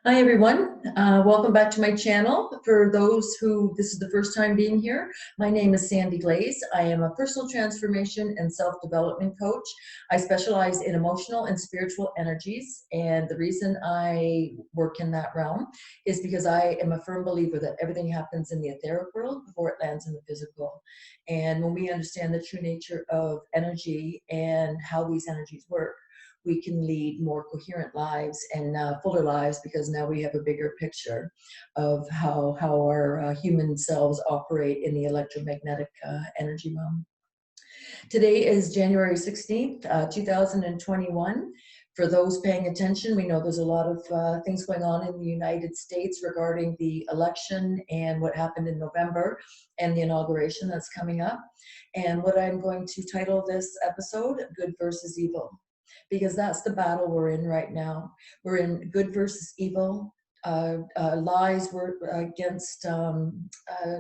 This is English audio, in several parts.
Hi everyone, welcome back to my channel. For those who this is the first time being here, my name is Sandy Glaze. I am a personal transformation and self-development coach. I specialize in emotional and spiritual energies, and the reason I work in that realm is because I am a firm believer that everything happens in the etheric world before it lands in the physical. And when we understand the true nature of energy and how these energies work, we can lead more coherent lives and fuller lives, because now we have a bigger picture of how our human selves operate in the electromagnetic energy realm. Today is January 16th, 2021. For those paying attention, we know there's a lot of things going on in the United States regarding the election and what happened in November and the inauguration that's coming up. And what I'm going to title this episode, Good versus Evil, because that's the battle we're in right now. We're in good versus evil. Lies were against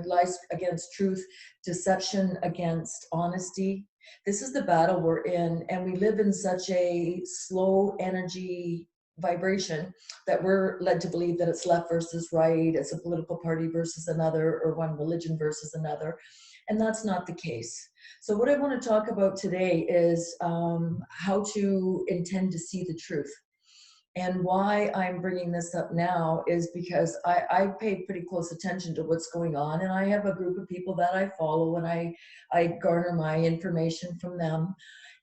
lies against truth, deception against honesty. This is the battle we're in, and we live in such a slow energy vibration that we're led to believe that it's left versus right, it's a political party versus another, or one religion versus another, and that's not the case. So what I want to talk about today is how to intend to see the truth. And why I'm bringing this up now is because I pay pretty close attention to what's going on, and I have a group of people that I follow, and I garner my information from them.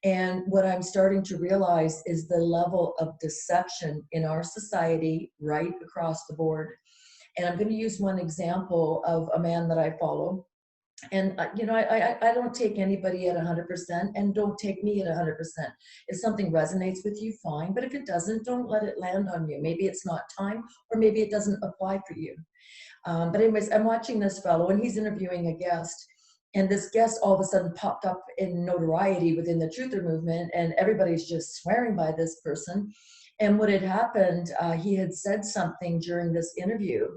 And what I'm starting to realize is the level of deception in our society right across the board. And I'm going to use one example of a man that I follow. And I don't take anybody at 100%, and don't take me at 100%. If something resonates with you, fine. But if it doesn't, don't let it land on you. Maybe it's not time, or maybe it doesn't apply for you. But anyways, I'm watching this fellow, and he's interviewing a guest. And this guest all of a sudden popped up in notoriety within the truther movement, and everybody's just swearing by this person. And what had happened, he had said something during this interview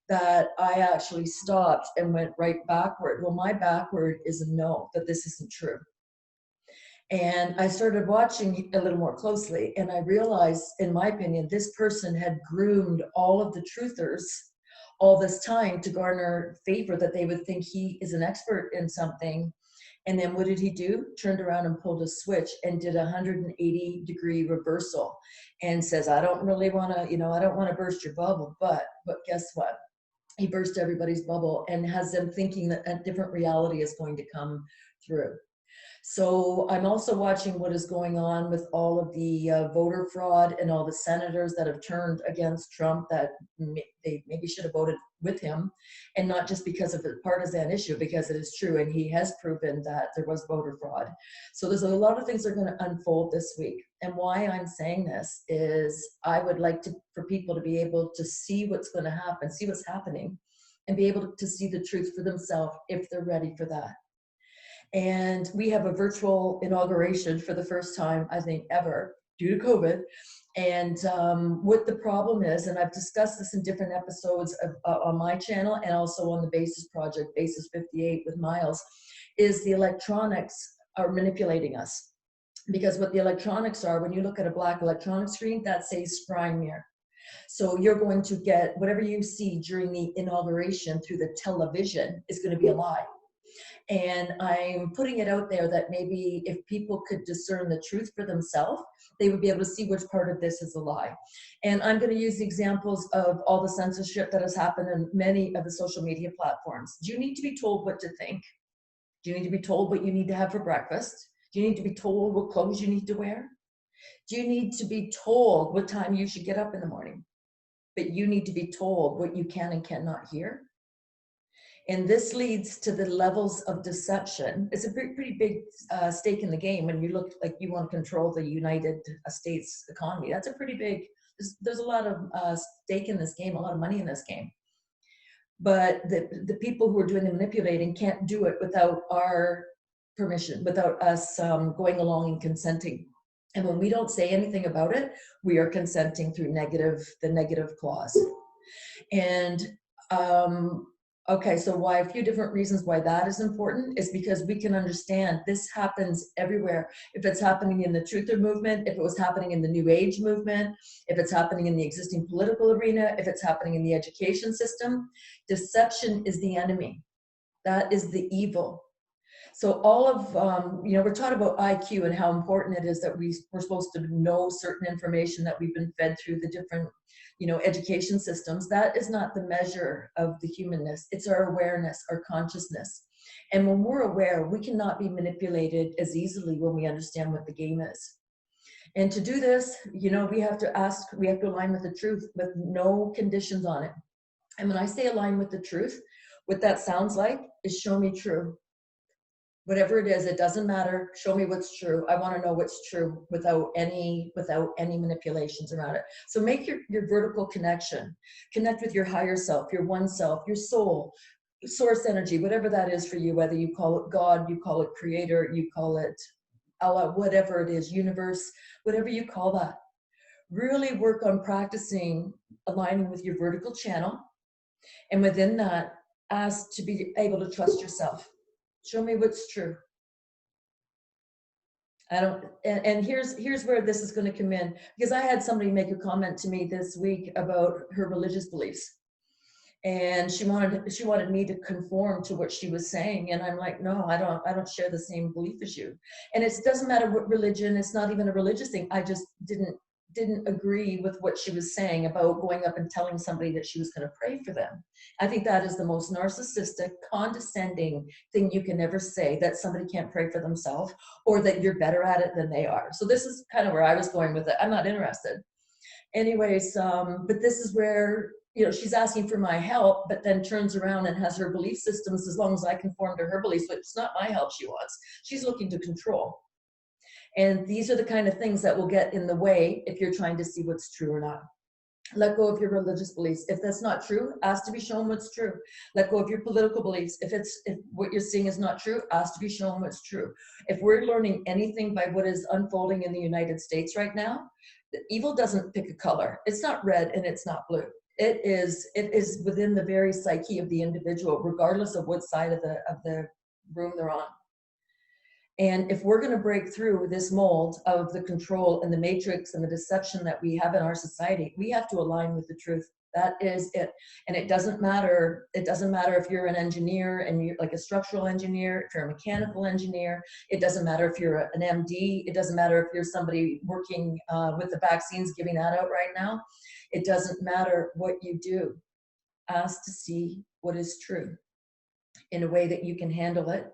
that I actually stopped and went right backward. Well, my backward is a no, that this isn't true. And I started watching a little more closely, and I realized, in my opinion, this person had groomed all of the truthers all this time to garner favor, that they would think he is an expert in something. And then what did he do? Turned around and pulled a switch and did a 180-degree reversal, and says, I don't really want to, I don't want to burst your bubble, but guess what? He burst everybody's bubble and has them thinking that a different reality is going to come through. So I'm also watching what is going on with all of the voter fraud and all the senators that have turned against Trump, that they maybe should have voted with him, and not just because of a partisan issue, because it is true, and he has proven that there was voter fraud. So there's a lot of things that are going to unfold this week. And why I'm saying this is I would like for people to be able to see what's going to happen, see what's happening, and be able to see the truth for themselves if they're ready for that. And we have a virtual inauguration for the first time, I think, ever, due to COVID. And what the problem is, and I've discussed this in different episodes on my channel, and also on the Basis Project, Basis 58 with Miles, is the electronics are manipulating us. Because what the electronics are, when you look at a black electronic screen, that says scrying mirror. So you're going to get whatever you see during the inauguration through the television is going to be a lie. And I'm putting it out there that maybe if people could discern the truth for themselves, they would be able to see which part of this is a lie. And I'm going to use the examples of all the censorship that has happened in many of the social media platforms. Do you need to be told what to think? Do you need to be told what you need to have for breakfast? Do you need to be told what clothes you need to wear? Do you need to be told what time you should get up in the morning? But you need to be told what you can and cannot hear. And this leads to the levels of deception. It's a pretty big stake in the game when you look like you want to control the United States economy. That's a pretty big, there's a lot of stake in this game, a lot of money in this game. But the people who are doing the manipulating can't do it without our permission, without us going along and consenting. And when we don't say anything about it, we are consenting through the negative clause. And Okay, so why, a few different reasons why that is important is because we can understand this happens everywhere. If it's happening in the truther movement, if it was happening in the New Age movement, if it's happening in the existing political arena, if it's happening in the education system, deception is the enemy. That is the evil. So all of, we're taught about IQ and how important it is that we're supposed to know certain information that we've been fed through the different, education systems. That is not the measure of the humanness. It's our awareness, our consciousness. And when we're aware, we cannot be manipulated as easily when we understand what the game is. And to do this, we have to align with the truth with no conditions on it. And when I say align with the truth, what that sounds like is show me true. Whatever it is, it doesn't matter. Show me what's true. I want to know what's true without any manipulations around it. So make your vertical connection. Connect with your higher self, your one self, your soul, source energy, whatever that is for you, whether you call it God, you call it creator, you call it Allah, whatever it is, universe, whatever you call that. Really work on practicing aligning with your vertical channel. And within that, ask to be able to trust yourself. Show me what's true. And here's where this is going to come in, because I had somebody make a comment to me this week about her religious beliefs, and she wanted me to conform to what she was saying, and I'm like, no, I don't share the same belief as you. And it doesn't matter what religion, it's not even a religious thing. I just didn't agree with what she was saying about going up and telling somebody that she was going to pray for them. I think that is the most narcissistic, condescending thing you can ever say, that somebody can't pray for themselves or that you're better at it than they are. So this is kind of where I was going with it. I'm not interested. Anyways, but this is where, she's asking for my help, but then turns around and has her belief systems, as long as I conform to her beliefs, but it's not my help she wants. She's looking to control. And these are the kind of things that will get in the way if you're trying to see what's true or not. Let go of your religious beliefs. If that's not true, ask to be shown what's true. Let go of your political beliefs. If what you're seeing is not true, ask to be shown what's true. If we're learning anything by what is unfolding in the United States right now, the evil doesn't pick a color. It's not red and it's not blue. It is within the very psyche of the individual, regardless of what side of the room they're on. And if we're going to break through this mold of the control and the matrix and the deception that we have in our society, we have to align with the truth. That is it. And it doesn't matter. It doesn't matter if you're an engineer and you're like a structural engineer, if you're a mechanical engineer. It doesn't matter if you're an MD. It doesn't matter if you're somebody working with the vaccines, giving that out right now. It doesn't matter what you do. Ask to see what is true in a way that you can handle it.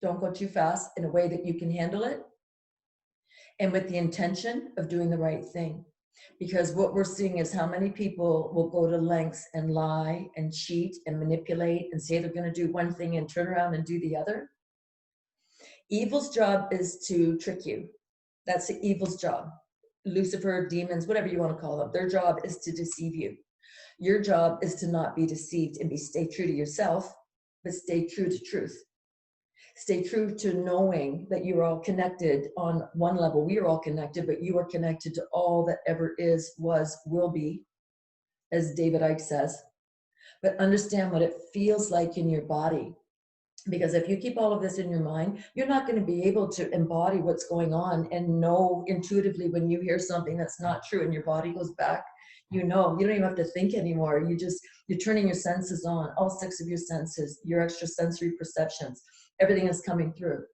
Don't go too fast, in a way that you can handle it, and with the intention of doing the right thing. Because what we're seeing is how many people will go to lengths and lie and cheat and manipulate and say they're going to do one thing and turn around and do the other. Evil's job is to trick you. That's the evil's job. Lucifer, demons, whatever you want to call them, their job is to deceive you. Your job is to not be deceived and stay true to yourself, but stay true to truth. Stay true to knowing that you're all connected on one level. We are all connected, but you are connected to all that ever is, was, will be, as David Icke says. But understand what it feels like in your body. Because if you keep all of this in your mind, you're not going to be able to embody what's going on and know intuitively when you hear something that's not true and your body goes back. You don't even have to think anymore. You're turning your senses on, all 6 of your senses, your extrasensory perceptions. Everything is coming through.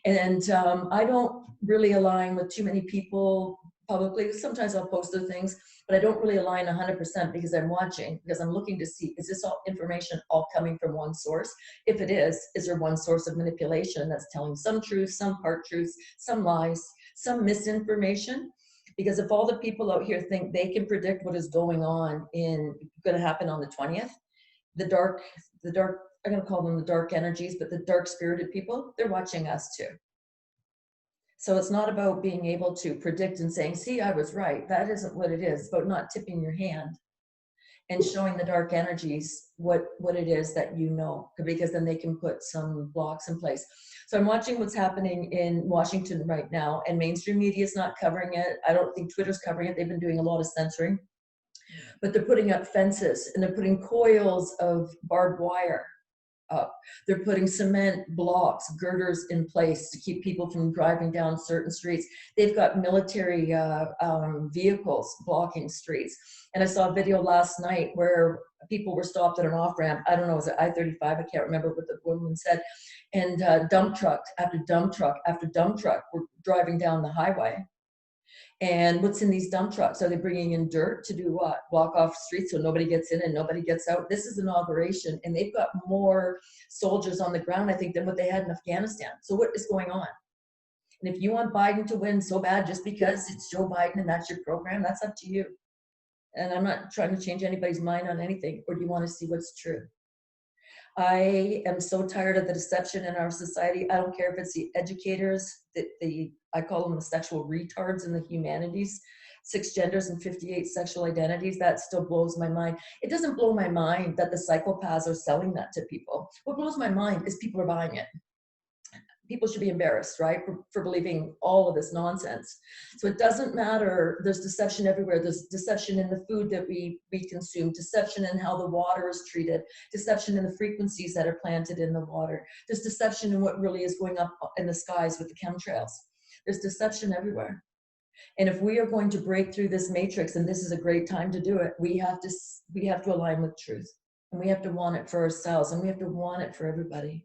And I don't really align with too many people publicly. Sometimes I'll post their things, but I don't really align 100% because I'm watching, because I'm looking to see, is this all information all coming from one source? If it is there one source of manipulation that's telling some truth, some part truths, some lies, some misinformation? Because if all the people out here think they can predict what is going to happen on the 20th, the dark, I'm going to call them the dark energies, but the dark spirited people, they're watching us too. So it's not about being able to predict and saying, see, I was right. That isn't what it is. It's about not tipping your hand and showing the dark energies what it is that you know, because then they can put some blocks in place. So I'm watching what's happening in Washington right now, and mainstream media is not covering it. I don't think Twitter's covering it. They've been doing a lot of censoring. But they're putting up fences and they're putting coils of barbed wire up. They're putting cement blocks, girders in place to keep people from driving down certain streets. They've got military vehicles blocking streets. And I saw a video last night where people were stopped at an off-ramp. I don't know, was it I-35? I can't remember what the woman said. And dump truck after dump truck after dump truck were driving down the highway. And what's in these dump trucks? Are they bringing in dirt to do what? Block off streets so nobody gets in and nobody gets out? This is inauguration, and they've got more soldiers on the ground, I think, than what they had in Afghanistan. So what is going on? And if you want Biden to win so bad just because it's Joe Biden and that's your program, that's up to you. And I'm not trying to change anybody's mind on anything. Or do you want to see what's true? I am so tired of the deception in our society. I don't care if it's the educators, I call them the sexual retards in the humanities, 6 genders and 58 sexual identities. That still blows my mind. It doesn't blow my mind that the psychopaths are selling that to people. What blows my mind is people are buying it. People should be embarrassed, right, for believing all of this nonsense. So it doesn't matter. There's deception everywhere. There's deception in the food that we consume, deception in how the water is treated, deception in the frequencies that are planted in the water. There's deception in what really is going up in the skies with the chemtrails. There's deception everywhere. And if we are going to break through this matrix, and this is a great time to do it, we have to align with truth. And we have to want it for ourselves, and we have to want it for everybody.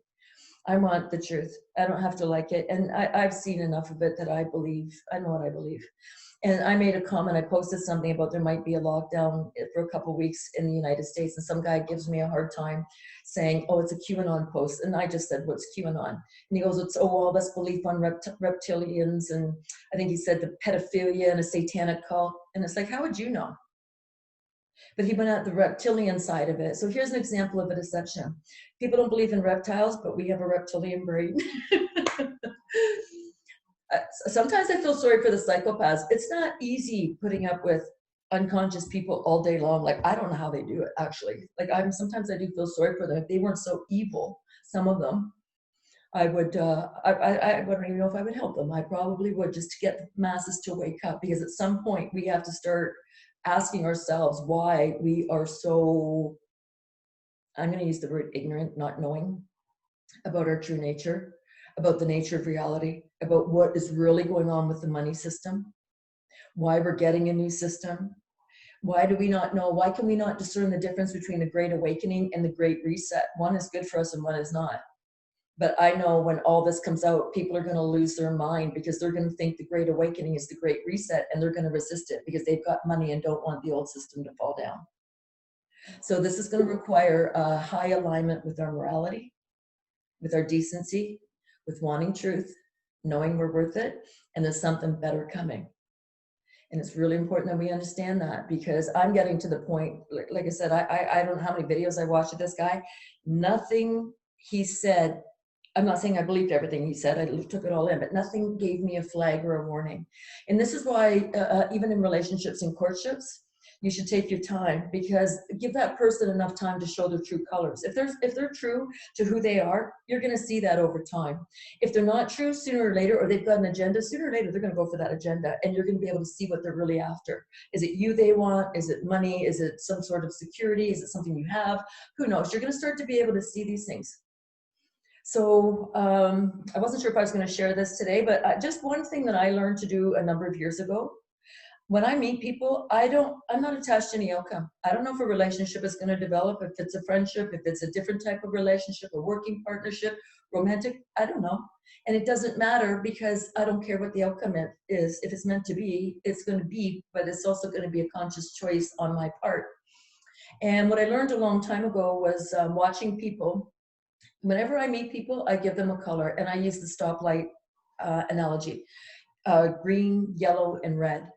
I want the truth. I don't have to like it. And I've seen enough of it that I believe, I know what I believe. And I made a comment, I posted something about there might be a lockdown for a couple of weeks in the United States. And some guy gives me a hard time saying, oh, it's a QAnon post. And I just said, what's QAnon? And he goes, it's, oh, all this belief on reptilians. And I think he said the pedophilia and a satanic cult. And it's like, how would you know? But he went at the reptilian side of it. So here's an example of a deception. People don't believe in reptiles, but we have a reptilian brain. Sometimes I feel sorry for the psychopaths. It's not easy putting up with unconscious people all day long. Like, I don't know how they do it, actually. Like, sometimes I do feel sorry for them. If they weren't so evil, some of them, I would, I don't even know if I would help them. I probably would, just to get the masses to wake up, because at some point we have to start asking ourselves why we are so, I'm going to use the word ignorant, not knowing about our true nature, about the nature of reality, about what is really going on with the money system, why we're getting a new system. Why do we not know? Why can we not discern the difference between the Great Awakening and the Great Reset? One is good for us and one is not. But I know when all this comes out, people are going to lose their mind, because they're going to think the Great Awakening is the Great Reset, and they're going to resist it because they've got money and don't want the old system to fall down. So this is going to require a high alignment with our morality, with our decency, with wanting truth, knowing we're worth it, and there's something better coming. And it's really important that we understand that, because I'm getting to the point, like I said, I don't know how many videos I watched of this guy. Nothing he said, I'm not saying I believed everything he said, I took it all in, but nothing gave me a flag or a warning. And this is why, even in relationships and courtships, you should take your time, because give that person enough time to show their true colors. If they're true to who they are, you're going to see that over time. If they're not true, sooner or later, or they've got an agenda, sooner or later, they're going to go for that agenda, and you're going to be able to see what they're really after. Is it you they want? Is it money? Is it some sort of security? Is it something you have? Who knows? You're going to start to be able to see these things. So I wasn't sure if I was going to share this today, but just one thing that I learned to do a number of years ago. When I meet people, I'm not attached to any outcome. I don't know if a relationship is going to develop, if it's a friendship, if it's a different type of relationship, a working partnership, romantic, I don't know. And it doesn't matter, because I don't care what the outcome is. If it's meant to be, it's going to be, but it's also going to be a conscious choice on my part. And what I learned a long time ago was watching people. Whenever I meet people, I give them a color, and I use the stoplight analogy, green, yellow, and red.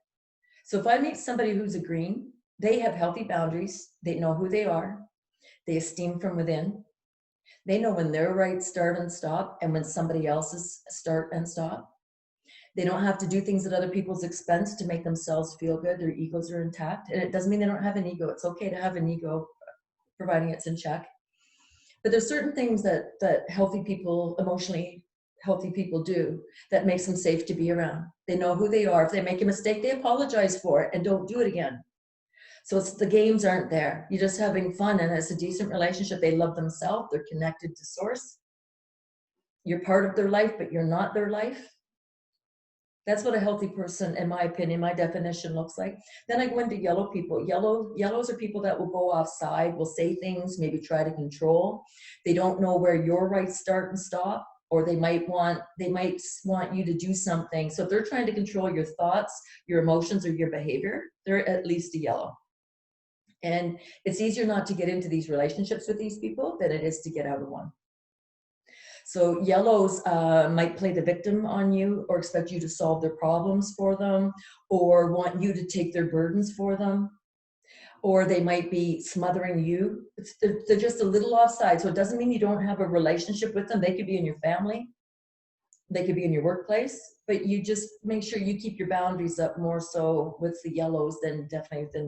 So if I meet somebody who's a green, they have healthy boundaries, they know who they are, they esteem from within, they know when their rights start and stop, and when somebody else's start and stop. They don't have to do things at other people's expense to make themselves feel good, their egos are intact. And it doesn't mean they don't have an ego, it's okay to have an ego, providing it's in check. But there's certain things that healthy people, emotionally healthy people do that makes them safe to be around. They know who they are. If they make a mistake, they apologize for it and don't do it again. So it's the games aren't there. You're just having fun, and it's a decent relationship. They love themselves. They're connected to source. You're part of their life, but you're not their life. That's what a healthy person, in my opinion, my definition looks like. Then I go into yellow people. Yellows are people that will go offside, will say things, maybe try to control. They don't know where your rights start and stop, or they might want you to do something. So if they're trying to control your thoughts, your emotions, or your behavior, they're at least a yellow. And it's easier not to get into these relationships with these people than it is to get out of one. So yellows might play the victim on you, or expect you to solve their problems for them, or want you to take their burdens for them, or they might be smothering you. They're just a little offside. So it doesn't mean you don't have a relationship with them. They could be in your family, they could be in your workplace, but you just make sure you keep your boundaries up more so with the yellows than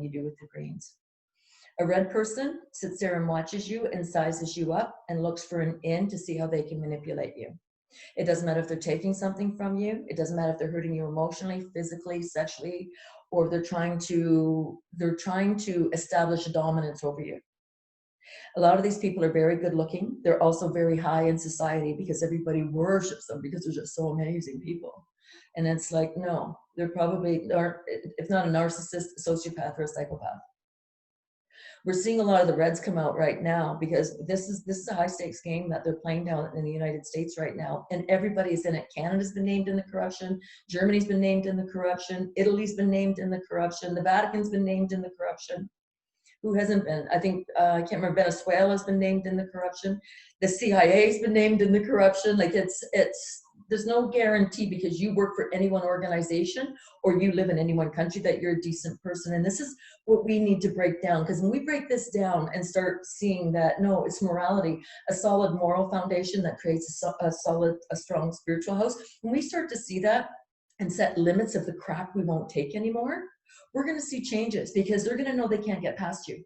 you do with the greens. A red person sits there and watches you and sizes you up and looks for an in to see how they can manipulate you. It doesn't matter if they're taking something from you. It doesn't matter if they're hurting you emotionally, physically, sexually, or they're trying to establish dominance over you. A lot of these people are very good looking. They're also very high in society because everybody worships them because they're just so amazing people. And it's like, no, they're probably aren't, if not a narcissist, a sociopath, or a psychopath. We're seeing a lot of the reds come out right now because this is a high stakes game that they're playing down in the United States right now, and everybody's in it. Canada's been named in the corruption, Germany's been named in the corruption, Italy's been named in the corruption, the Vatican's been named in the corruption. Who hasn't been? I think I can't remember. Venezuela's been named in the corruption. The CIA's been named in the corruption. Like it's there's no guarantee because you work for any one organization or you live in any one country that you're a decent person. And this is what we need to break down, because when we break this down and start seeing that, no, it's morality, a solid moral foundation that creates a strong spiritual house. When we start to see that and set limits of the crap we won't take anymore, we're going to see changes because they're going to know they can't get past you.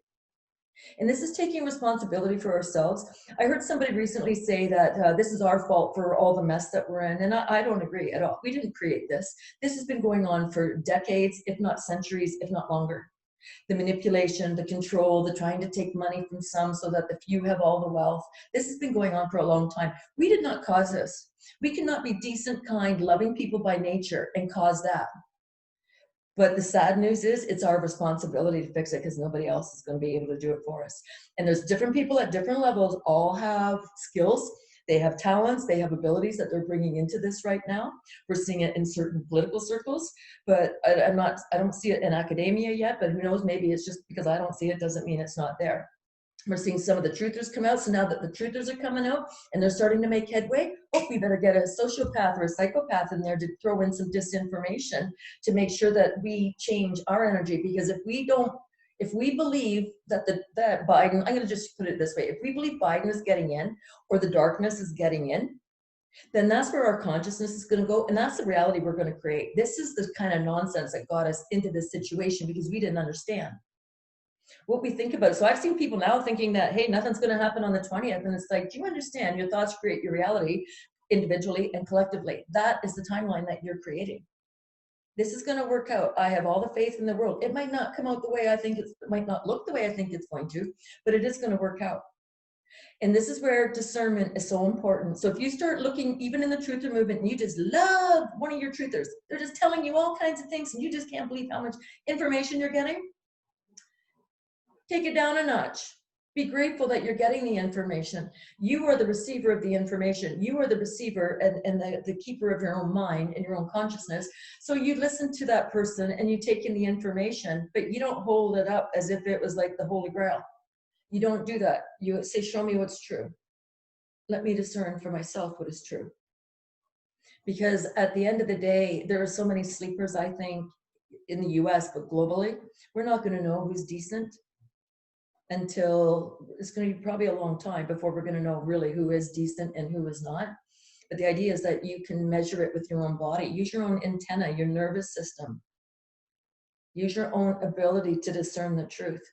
And this is taking responsibility for ourselves. I heard somebody recently say that this is our fault for all the mess that we're in, and I don't agree at all. We didn't create this. This has been going on for decades, if not centuries, if not longer. The manipulation, the control, the trying to take money from some so that the few have all the wealth. This has been going on for a long time. We did not cause this. We cannot be decent, kind, loving people by nature and cause that. But the sad news is it's our responsibility to fix it because nobody else is going to be able to do it for us. And there's different people at different levels, all have skills. They have talents, they have abilities that they're bringing into this right now. We're seeing it in certain political circles, but I don't see it in academia yet, but who knows, maybe it's just because I don't see it doesn't mean it's not there. We're seeing some of the truthers come out. So now that the truthers are coming out and they're starting to make headway, oh, we better get a sociopath or a psychopath in there to throw in some disinformation to make sure that we change our energy. Because if we believe that that Biden, I'm going to just put it this way, if we believe Biden is getting in or the darkness is getting in, then that's where our consciousness is going to go. And that's the reality we're going to create. This is the kind of nonsense that got us into this situation because we didn't understand what we think about it. So I've seen people now thinking that, hey, nothing's going to happen on the 20th. And it's like, do you understand your thoughts create your reality individually and collectively? That is the timeline that you're creating. This is going to work out. I have all the faith in the world. It might not come out the way I think it might not look the way I think it's going to, but it is going to work out. And this is where discernment is so important. So if you start looking, even in the truther movement, and you just love one of your truthers, they're just telling you all kinds of things and you just can't believe how much information you're getting. Take it down a notch. Be grateful that you're getting the information. You are the receiver of the information. You are the receiver and the keeper of your own mind and your own consciousness. So you listen to that person and you take in the information, but you don't hold it up as if it was like the Holy Grail. You don't do that. You say, show me what's true. Let me discern for myself what is true. Because at the end of the day, there are so many sleepers, I think, in the US, but globally, we're not going to know who's decent until it's going to be probably a long time before we're going to know really who is decent and who is not. But the idea is that you can measure it with your own body. Use your own antenna, your nervous system. Use your own ability to discern the truth.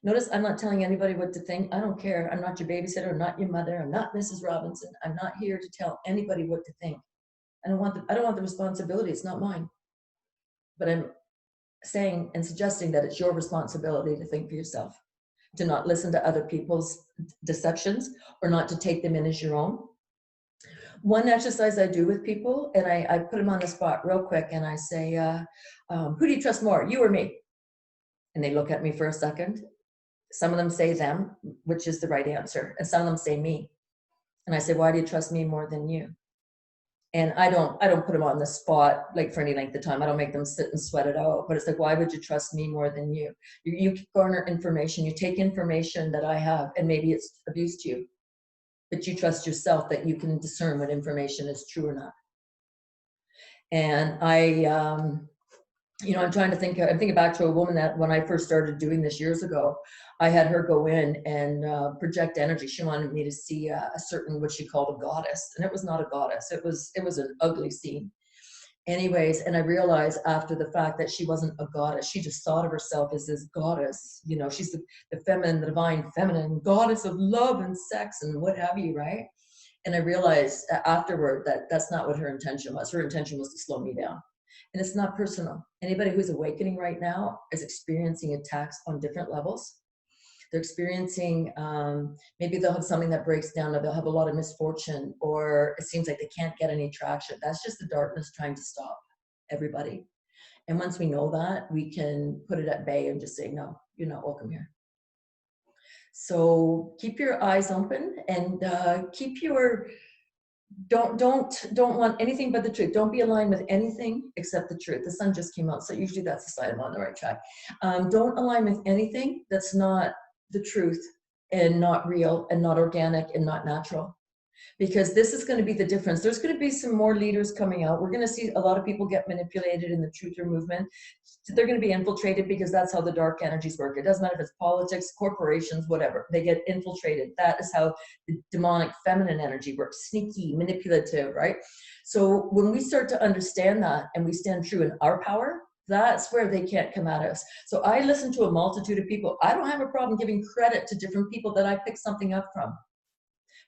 Notice I'm not telling anybody what to think. I don't care. I'm not your babysitter. I'm not your mother. I'm not Mrs. Robinson. I'm not here to tell anybody what to think. I don't want the responsibility. It's not mine. But saying and suggesting that it's your responsibility to think for yourself, to not listen to other people's deceptions or not to take them in as your own. One exercise I do with people, and I put them on the spot real quick, and I say, who do you trust more, you or me? And they look at me for a second. Some of them say them, which is the right answer, and some of them say me. And I say, why do you trust me more than you? And I don't put them on the spot like for any length of time. I don't make them sit and sweat it out. But it's like, why would you trust me more than you? You garner information. You take information that I have, and maybe it's abuse to you, but you trust yourself that you can discern what information is true or not. And I'm trying to think. I'm thinking back to a woman that when I first started doing this years ago, I had her go in and project energy. She wanted me to see a certain, what she called a goddess, and it was not a goddess. It was an ugly scene. Anyways, and I realized after the fact that she wasn't a goddess. She just thought of herself as this goddess. She's the feminine, the divine feminine goddess of love and sex and what have you, right? And I realized afterward that that's not what her intention was. Her intention was to slow me down. And it's not personal. Anybody who's awakening right now is experiencing attacks on different levels. They're experiencing, maybe they'll have something that breaks down, or they'll have a lot of misfortune, or it seems like they can't get any traction. That's just the darkness trying to stop everybody. And once we know that, we can put it at bay and just say, no, you're not welcome here. So keep your eyes open and keep your, don't want anything but the truth. Don't be aligned with anything except the truth. The sun just came out, so usually that's the sign I'm on the right track. Don't align with anything that's not the truth and not real and not organic and not natural, because this is going to be the difference. There's going to be some more leaders coming out. We're going to see a lot of people get manipulated in the truther movement. They're going to be infiltrated, because that's how the dark energies work. It doesn't matter if it's politics, corporations, whatever. They get infiltrated. That is how the demonic feminine energy works. Sneaky, manipulative, right? So when we start to understand that and we stand true in our power, that's where they can't come at us. So I listen to a multitude of people. I don't have a problem giving credit to different people that I pick something up from.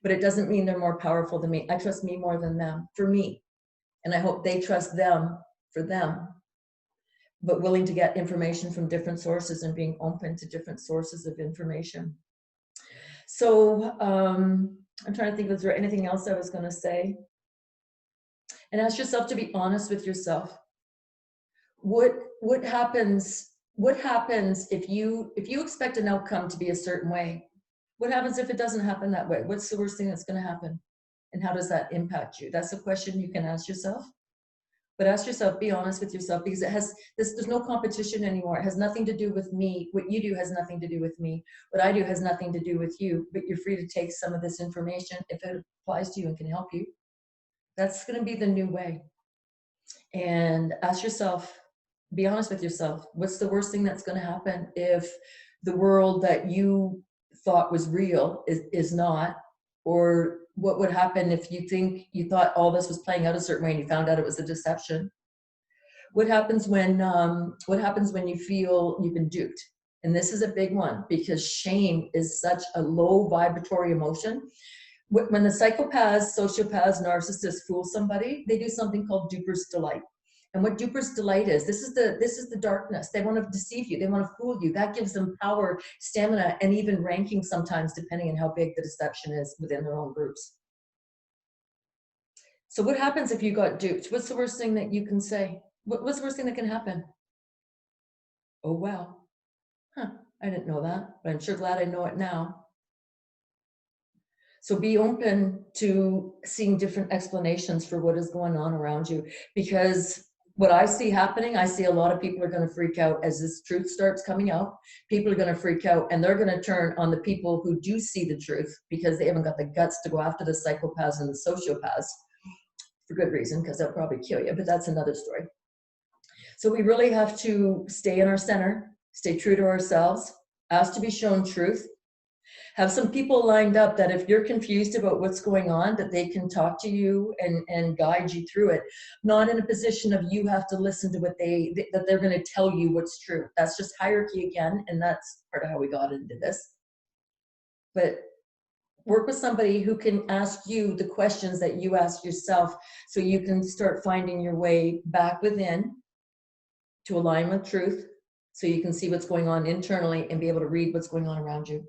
But it doesn't mean they're more powerful than me. I trust me more than them for me. And I hope they trust them for them. But willing to get information from different sources and being open to different sources of information. So I'm trying to think, was there anything else I was going to say? And ask yourself to be honest with yourself. What happens if you expect an outcome to be a certain way? What happens if it doesn't happen that way? What's the worst thing that's going to happen? And how does that impact you? That's a question you can ask yourself. But ask yourself, be honest with yourself, because there's no competition anymore. It has nothing to do with me. What you do has nothing to do with me. What I do has nothing to do with you. But you're free to take some of this information if it applies to you and can help you. That's going to be the new way. And ask yourself, be honest with yourself. What's the worst thing that's going to happen if the world that you thought was real is not? Or what would happen if you thought all this was playing out a certain way and you found out it was a deception? What happens when you feel you've been duped? And this is a big one, because shame is such a low vibratory emotion. When the psychopaths, sociopaths, narcissists fool somebody, they do something called duper's delight. And what duper's delight is, this is the darkness. They want to deceive you. They want to fool you. That gives them power, stamina, and even ranking sometimes, depending on how big the deception is within their own groups. So what happens if you got duped? What's the worst thing that you can say? What's the worst thing that can happen? Oh, wow. Huh, I didn't know that, but I'm sure glad I know it now. So be open to seeing different explanations for what is going on around you, because what I see happening, I see a lot of people are going to freak out as this truth starts coming out. People are going to freak out, and they're going to turn on the people who do see the truth, because they haven't got the guts to go after the psychopaths and the sociopaths, for good reason, because they'll probably kill you, but that's another story. So we really have to stay in our center, stay true to ourselves, ask to be shown truth. Have some people lined up that if you're confused about what's going on, that they can talk to you and guide you through it. Not in a position of you have to listen to what that they're going to tell you what's true. That's just hierarchy again, and that's part of how we got into this. But work with somebody who can ask you the questions that you ask yourself, so you can start finding your way back within to align with truth so you can see what's going on internally and be able to read what's going on around you.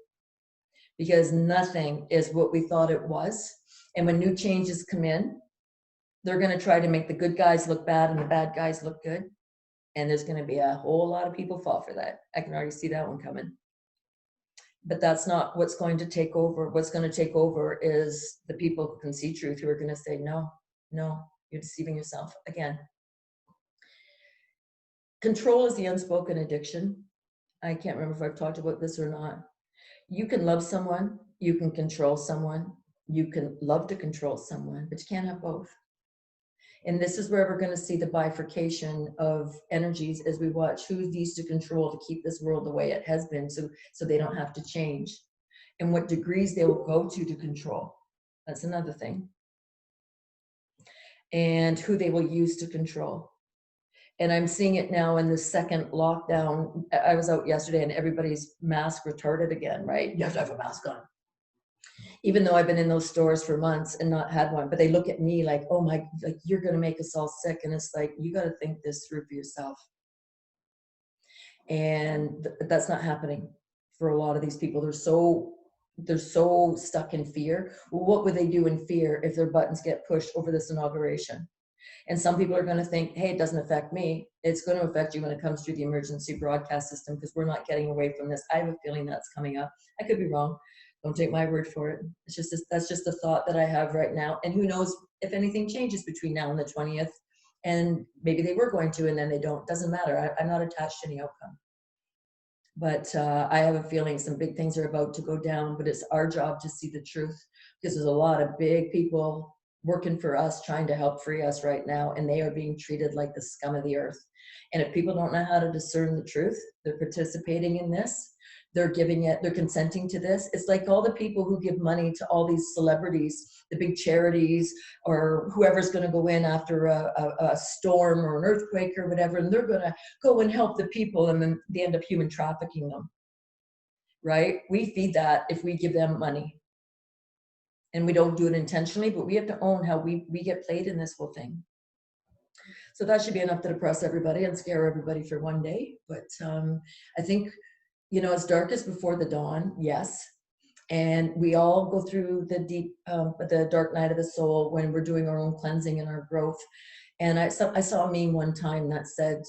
Because nothing is what we thought it was. And when new changes come in, they're going to try to make the good guys look bad and the bad guys look good. And there's going to be a whole lot of people fall for that. I can already see that one coming. But that's not what's going to take over. What's going to take over is the people who can see truth, who are going to say, no, no, you're deceiving yourself again. Control is the unspoken addiction. I can't remember if I've talked about this or not. You can love someone, you can control someone, you can love to control someone, but you can't have both. And this is where we're going to see the bifurcation of energies as we watch who needs to control to keep this world the way it has been, so they don't have to change, and what degrees they will go to control. That's another thing. And who they will use to control. And I'm seeing it now in the second lockdown. I was out yesterday and everybody's mask retarded again, right? You have to have a mask on. Even though I've been in those stores for months and not had one, but they look at me like, oh my, like you're going to make us all sick. And it's like, you got to think this through for yourself. And that's not happening for a lot of these people. They're so stuck in fear. Well, what would they do in fear if their buttons get pushed over this inauguration? And some people are going to think, hey, it doesn't affect me. It's going to affect you when it comes through the emergency broadcast system, because we're not getting away from this. I have a feeling that's coming up. I could be wrong. Don't take my word for it. It's just that's just the thought that I have right now. And who knows if anything changes between now and the 20th. And maybe they were going to, and then they don't. Doesn't matter. I'm not attached to any outcome. But I have a feeling some big things are about to go down, but it's our job to see the truth, because there's a lot of big people working for us, trying to help free us right now, and they are being treated like the scum of the earth. And if people don't know how to discern the truth, they're participating in this, they're consenting to this. It's like all the people who give money to all these celebrities, the big charities, or whoever's going to go in after a storm or an earthquake or whatever, and they're going to go and help the people, and then they end up human trafficking them, right? We feed that if we give them money. And we don't do it intentionally, but we have to own how we get played in this whole thing. So that should be enough to depress everybody and scare everybody for one day. But I think, you know, it's darkest before the dawn, yes. And we all go through the dark night of the soul when we're doing our own cleansing and our growth. And I saw a meme one time that said,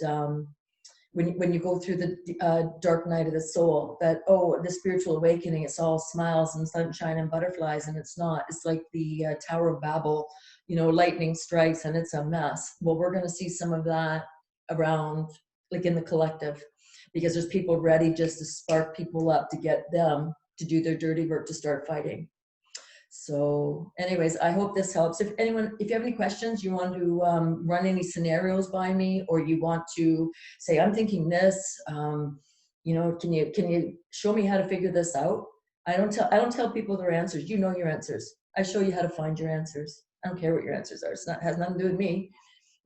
when you go through the dark night of the soul, that, oh, the spiritual awakening, it's all smiles and sunshine and butterflies, and it's not. It's like the Tower of Babel, you know, lightning strikes and it's a mess. Well, we're going to see some of that around, like in the collective, because there's people ready just to spark people up to get them to do their dirty work, to start fighting. So anyways, I hope this helps. If you have any questions, you want to run any scenarios by me, or you want to say, I'm thinking this, you know, can you show me how to figure this out? I don't tell people their answers. You know your answers. I show you how to find your answers. I don't care what your answers are. It has nothing to do with me,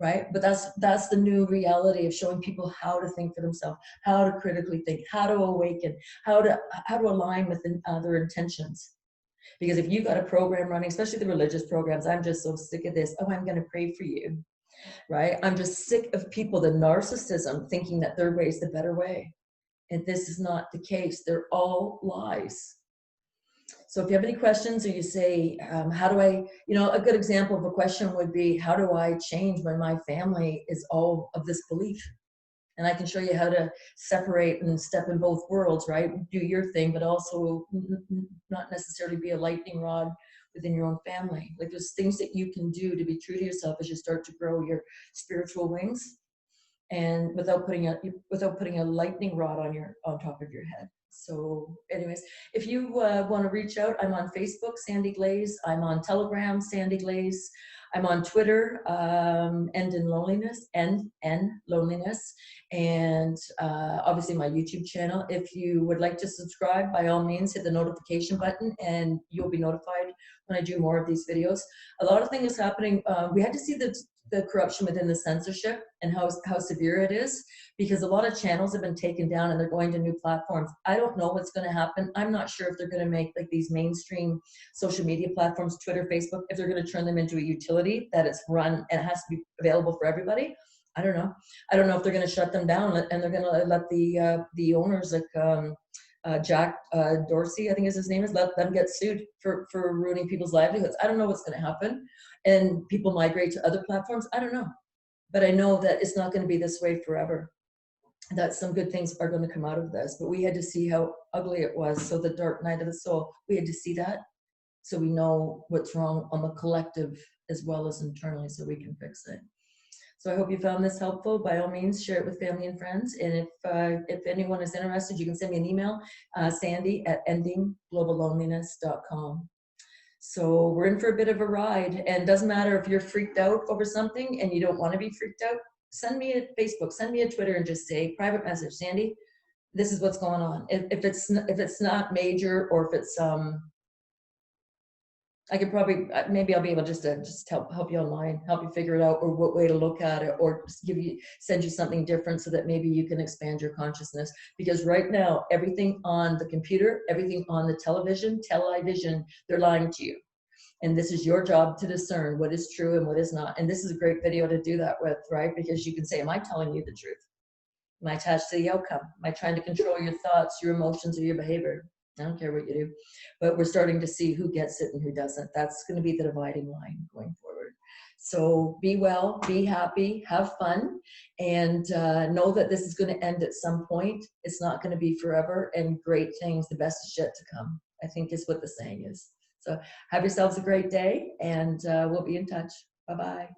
right? But that's the new reality of showing people how to think for themselves, how to critically think, how to awaken, how to align with their intentions. Because if you've got a program running, especially the religious programs, I'm just so sick of this. Oh, I'm going to pray for you, right? I'm just sick of people, the narcissism, thinking that their way is the better way. And this is not the case. They're all lies. So if you have any questions, or you say, how do I, you know, a good example of a question would be, how do I change when my family is all of this belief? And I can show you how to separate and step in both worlds, right? Do your thing, but also not necessarily be a lightning rod within your own family. Like, there's things that you can do to be true to yourself as you start to grow your spiritual wings, and without putting a lightning rod on top of your head. So anyways, if you want to reach out, I'm on Facebook, Sandy Glaze. I'm on Telegram, Sandy Glaze. I'm on Twitter, End in Loneliness, N Loneliness, and obviously my YouTube channel. If you would like to subscribe, by all means, hit the notification button, and you'll be notified when I do more of these videos. A lot of things happening. We had to see the corruption within the censorship and how severe it is, because a lot of channels have been taken down and they're going to new platforms. I don't know what's going to happen. I'm not sure if they're going to make, like, these mainstream social media platforms, Twitter, Facebook, if they're going to turn them into a utility that it's run and it has to be available for everybody, I don't know. I don't know if they're going to shut them down and they're going to let the owners, like Jack Dorsey, I think is his name, is let them get sued for ruining people's livelihoods. I don't know what's going to happen, and people migrate to other platforms. I don't know, but I know that it's not going to be this way forever. That some good things are going to come out of this, but we had to see how ugly it was. So the dark night of the soul, we had to see that, so we know what's wrong on the collective as well as internally, so we can fix it. So I hope you found this helpful. By all means, share it with family and friends. And if anyone is interested, you can send me an email, sandy@endingglobaloneliness.com. So we're in for a bit of a ride, and it doesn't matter if you're freaked out over something and you don't want to be freaked out. Send me a Facebook, send me a Twitter, and just say private message, Sandy, this is what's going on. If it's not major, or if it's I could probably, maybe I'll be able just to help you online, help you figure it out, or what way to look at it, or just send you something different so that maybe you can expand your consciousness. Because right now, everything on the computer, everything on the television, they're lying to you. And this is your job to discern what is true and what is not. And this is a great video to do that with, right? Because you can say, am I telling you the truth? Am I attached to the outcome? Am I trying to control your thoughts, your emotions, or your behavior? I don't care what you do. But we're starting to see who gets it and who doesn't. That's going to be the dividing line going forward. So be well, be happy, have fun, and know that this is going to end at some point. It's not going to be forever, and great things, the best is yet to come, I think is what the saying is. So have yourselves a great day, and we'll be in touch. Bye-bye.